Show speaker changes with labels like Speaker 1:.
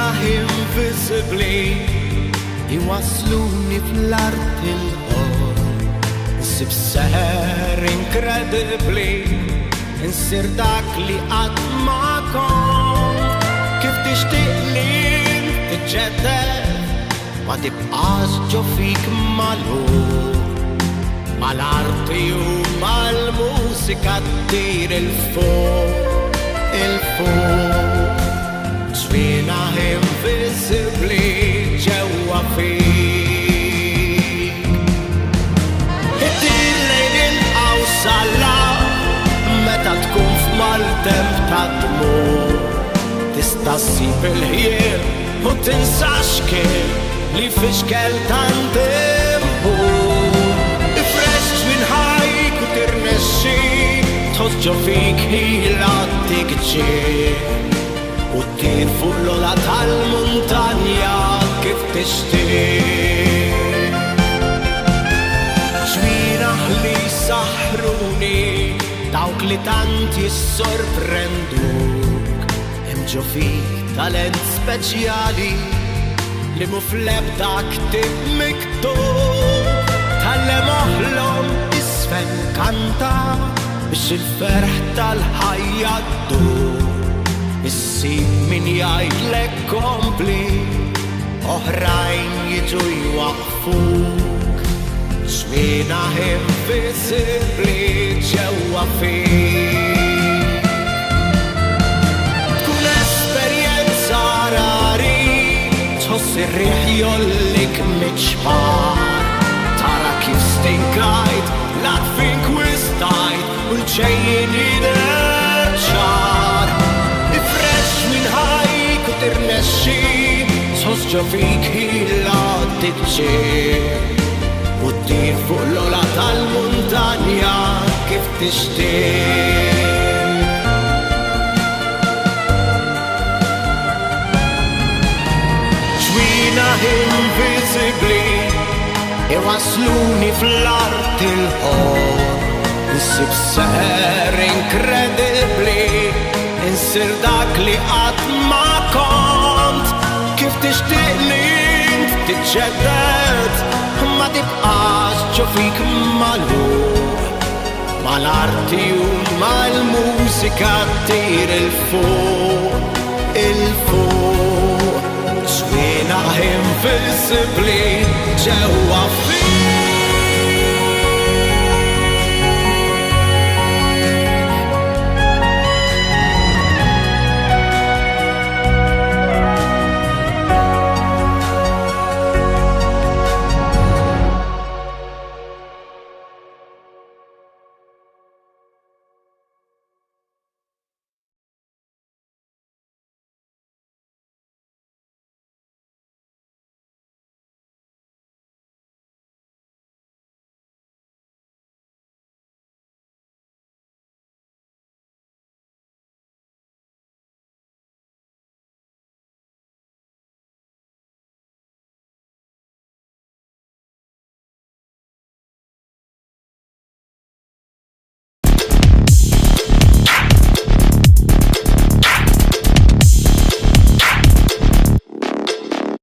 Speaker 1: Invisibli iwasluni fl-art il-ħor, nsib seħer incredibli, nsir dak li qatt ma kont. Kif tixtieq li tiġġedded ma tibqax ġo fik magħluq, mal-arti u mal-mużika ttir il-fuq, il-fuq. GWIENAH invisibli ġewwa fik. Iddir lejn il-qawsalla meta tkun f'maltemp ta' dmur, tista' ssib il-ħjien u tinsax kien li fixkel tant imħur. Ifresh minn ħajk u tirnexxi tħoss ġo fik ħila tikġien, u ttir fuq l-ola tal-muntanja kif tixtieq. GWIENAH li saħruni dawk li tant jissorprenduk, hemm ġo fik talent speċjali li mu fl-ebda ktieb miktub. Tallem oħlom isfel kanta biex il-ferħ tal-ħajja ddur, issib min jgħidlek kompli, oħrajn jiġu jwaqfuk. GWIENAH invisibli ġewwa fik. Tkun esperjenza rari, tħoss ir-riħ jollik miċpar, tara kif stinkajt l-għatfin kwistajt u l-ġejjin jidher ċar. Tirnexxi tħoss ġo fik ħila tiġġiel, u ttir fuq l-ola tal-muntanja kif tixtieq. GWIENAH invisibli iwasluni fl-art il-ħor, nsib seħer incredibli, insir dak li qatt ma kont. Kif tixtieq li tiġġedded ma tibqax ġo fik magħluq, mal-arti u mal-mużika ttir il-fuq, il-fuq. GWIENAH invisibli ġewwa fik.